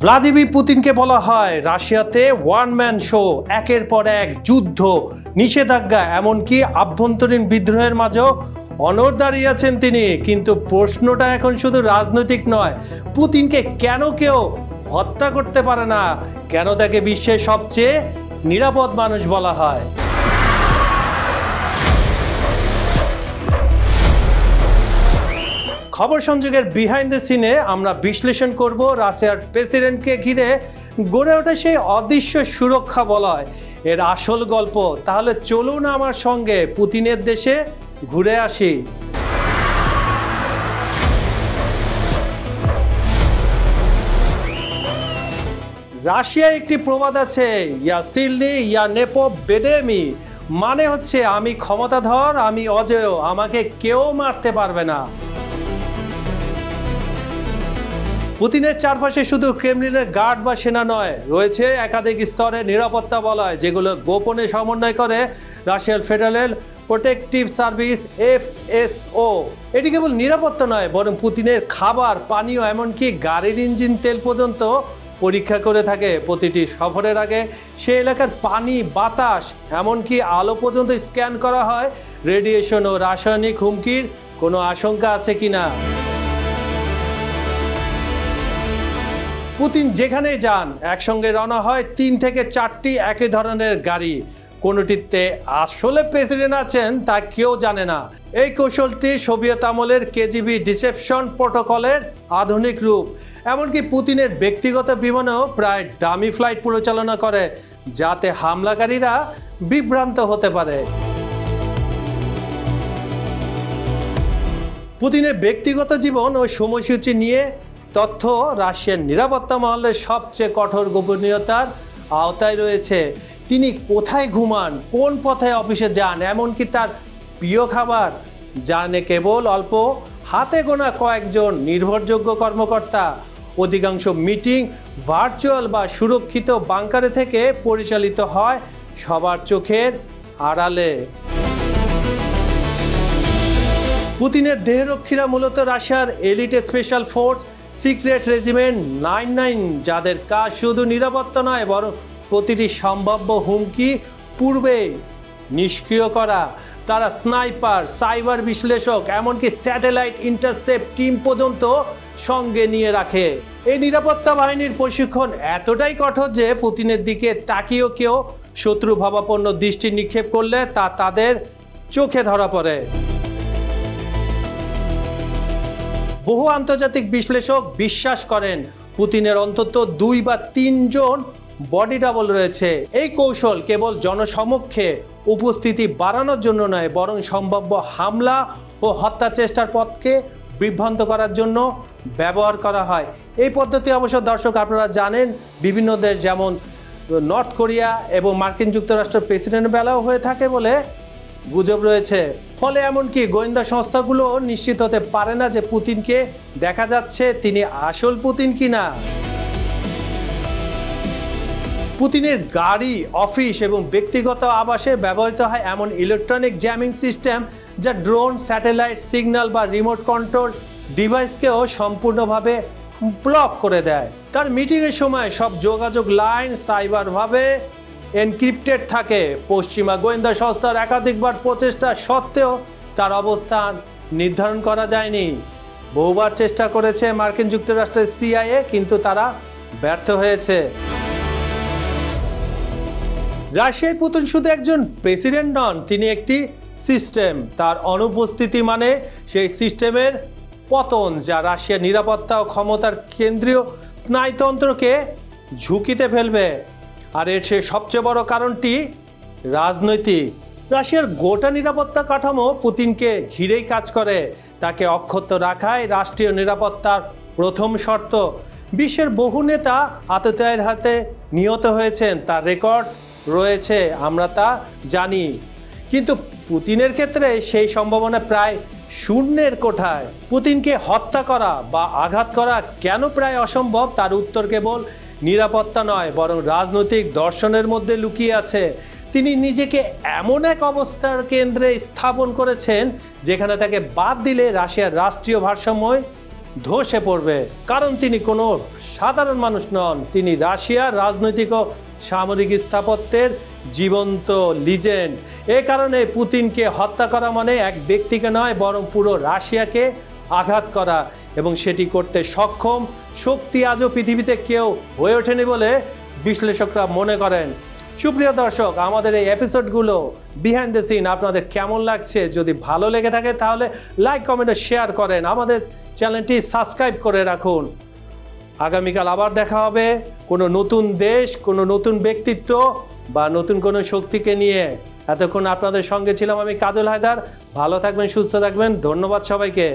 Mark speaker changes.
Speaker 1: Vladimir পুতিনকে বলা হয় রাশিয়াতে ওয়ান ম্যান শো, একের পর এক যুদ্ধ, নিষেধাজ্ঞা, এমনকি আভ্যন্তরীণ বিদ্রোহের মাঝেও অনড় দাঁড়িয়ে আছেন তিনি। কিন্তু প্রশ্নটা এখন শুধু রাজনৈতিক নয়, পুতিনকে কেন কেউ হত্যা করতে পারে না, কেন তাকে বিশ্বের সবচেয়ে নিরাপদ মানুষ বলা হয়। খবর সংযোগের বিহাইন্ড দ্য সিনে আমরা বিশ্লেষণ করব রাশিয়ার প্রেসিডেন্টকে ঘিরে গড়ে ওঠে সেই অদৃশ্য সুরক্ষা বলয়, এর আসল গল্প। তাহলে চলুন আমার সঙ্গে পুতিনের দেশে ঘুরে আসি। রাশিয়ায় একটি প্রবাদ আছে, ইয়া সিলনি ইয়া নেপো বেডেমি, মানে হচ্ছে আমি ক্ষমতাধর, আমি অজেয়, আমাকে কেউ মারতে পারবে না। পুতিনের চারপাশে শুধু ক্রেমলিনের গার্ড বা সেনা নয়, রয়েছে একাধিক স্তরের নিরাপত্তা বলয়, যেগুলো গোপনে সমন্বয় করে রাশিয়ার ফেডারেল প্রোটেকটিভ সার্ভিস এফএসও। এটি কেবল নিরাপত্তা নয়, বরং পুতিনের খাবার, পানীয়, এমনকি গাড়ির ইঞ্জিন তেল পর্যন্ত পরীক্ষা করে থাকে। প্রতিটি সফরের আগে সে এলাকার পানি, বাতাস, এমনকি আলো পর্যন্ত স্ক্যান করা হয়, রেডিয়েশন ও রাসায়নিক হুমকির কোনো আশঙ্কা আছে কিনা। পুতিন যেখানেই যান একসঙ্গে রওনা হয় 3 থেকে 4টি একই ধরনের গাড়ি। কোনোটিতে আসলে প্রেসিডেন্ট আছেন তা কেউ জানে না। এই কৌশলটি সোভিয়েত আমলের কেজিবি ডিসেপশন প্রোটোকলের আধুনিক রূপ। এমনকি পুতিনের ব্যক্তিগত বিমানেও প্রায় ডামি ফ্লাইট পরিচালনা করে, যাতে হামলাকারীরা বিভ্রান্ত হতে পারে। পুতিনের ব্যক্তিগত জীবন ও সময়সূচি নিয়ে তথ্য রাশিয়ার নিরাপত্তা মহলের সবচেয়ে কঠোর গোপনীয়তার আওতায় রয়েছে। তিনি কোথায় ঘুমান, কোন পথে অফিসে যান, এমনকি তার প্রিয় খাবার জানে কেবল অল্প হাতে গোনা কয়েকজন নির্ভরযোগ্য কর্মকর্তা। অধিকাংশ মিটিং ভার্চুয়াল বা সুরক্ষিত বাংকারে থেকে পরিচালিত হয় সবার চোখের আড়ালে। পুতিনের দেহরক্ষীরা মূলত রাশিয়ার elite special force secret regiment 99, যাদের কাজ শুধু নিরাপত্তা নয়, বরং প্রতিটি সম্ভাব্য হুমকি পূর্বেই নিষ্ক্রিয় করা। তারা স্নাইপার, সাইবার বিশ্লেষক, এমনকি স্যাটেলাইট ইন্টারসেপ্ট টিম পর্যন্ত সঙ্গে নিয়ে রাখে। এই নিরাপত্তা বাহিনীর প্রশিক্ষণ এতটাই কঠোর যে পুতিনের দিকে তাকিয়েও কেউ শত্রু ভাবাপন্ন দৃষ্টি নিক্ষেপ করলে তা তাদের চোখে ধরা পড়ে। বহু আন্তর্জাতিক বিশ্লেষক বিশ্বাস করেন পুতিনের অন্তত 2 বা 3 জন বডি ডাবল রয়েছে। এই কৌশল কেবল জনসমক্ষে উপস্থিতি বাড়ানোর জন্য নয়, বরং সম্ভাব্য হামলা ও হত্যা চেষ্টার পথকে বিভ্রান্ত করার জন্য ব্যবহার করা হয়। এই পদ্ধতি অবশ্য দর্শক আপনারা জানেন বিভিন্ন দেশ যেমন নর্থ কোরিয়া এবং মার্কিন যুক্তরাষ্ট্রের প্রেসিডেন্টের বেলাও হয়ে থাকে বলে গুজব রয়েছে। ফলে এমনকি গোয়েন্দা সংস্থাগুলো নিশ্চিত হতে পারে না যে পুতিনকে দেখা যাচ্ছে তিনি আসল পুতিন কিনা। পুতিনের গাড়ি, অফিস এবং ব্যক্তিগত আবাসে ব্যবহৃত হয় এমন ইলেকট্রনিক জ্যামিং সিস্টেম যা ড্রোন, স্যাটেলাইট সিগন্যাল বা রিমোট কন্ট্রোল ডিভাইসকেও সম্পূর্ণভাবে ব্লক করে দেয়। তার মিটিংয়ের সময় সব যোগাযোগ লাইন সাইবারভাবে এনক্রিপ্টেড থাকে। পশ্চিমা গোয়েন্দা সংস্থার একাধিকবার প্রচেষ্টা সত্ত্বেও তার অবস্থান নির্ধারণ করা যায়নি। বহুবার চেষ্টা করেছে মার্কিন যুক্তরাষ্ট্রের সিআইএ, কিন্তু তারা ব্যর্থ হয়েছে। রাশিয়ায় পুতিন শুধু একজন প্রেসিডেন্ট নন, তিনি একটি সিস্টেম। তার অনুপস্থিতি মানে সেই সিস্টেমের পতন, যা রাশিয়ার নিরাপত্তা ও ক্ষমতার কেন্দ্রীয় স্নায়ুতন্ত্রকে ঝুঁকিতে ফেলবে। আর এর সবচেয়ে বড় কারণটি রাজনৈতিক। রাশিয়ার গোটা নিরাপত্তা কাঠামো পুতিনকে ঘিরেই কাজ করে। তাকে অক্ষত রাখাই রাষ্ট্রীয় নিরাপত্তার প্রথম শর্ত। বিশ্বের বহু নেতা আততায়ীর হাতে নিহত হয়েছেন, তার রেকর্ড রয়েছে, আমরা তা জানি। কিন্তু পুতিনের ক্ষেত্রে সেই সম্ভাবনা প্রায় শূন্যের কোঠায়। পুতিনকে হত্যা করা বা আঘাত করা কেন প্রায় অসম্ভব, তার উত্তর কেবল নিরাপত্তা নয়, বরং রাজনৈতিক দর্শনের মধ্যে লুকিয়ে আছে। তিনি নিজেকে এমন এক অবস্থার কেন্দ্রে স্থাপন করেছেন যেখানে তাকে বাদ দিলে রাশিয়ার রাষ্ট্রীয় ভারসাম্য ধসে পড়বে। কারণ তিনি কোনো সাধারণ মানুষ নন, তিনি রাশিয়ার রাজনৈতিক ও সামরিক স্থাপত্যের জীবন্ত লিজেন্ড। এ কারণে পুতিনকে হত্যা করা মানে এক ব্যক্তিকে নয়, বরং পুরো রাশিয়াকে আঘাত করা, এবং সেটি করতে সক্ষম শক্তি আজও পৃথিবীতে কেউ হয়ে ওঠেনি বলে বিশ্লেষকরা মনে করেন। সুপ্রিয় দর্শক, আমাদের এই এপিসোডগুলো বিহাইন্ড দ্য সিন আপনাদের কেমন লাগছে? যদি ভালো লেগে থাকে তাহলে লাইক, কমেন্টে শেয়ার করেন, আমাদের চ্যানেলটি সাবস্ক্রাইব করে রাখুন। আগামীকাল আবার দেখা হবে কোনো নতুন দেশ, কোনো নতুন ব্যক্তিত্ব বা নতুন কোনো শক্তিকে নিয়ে। এতক্ষণ আপনাদের সঙ্গে ছিলাম আমি কাজল হায়দার। ভালো থাকবেন, সুস্থ থাকবেন। ধন্যবাদ সবাইকে।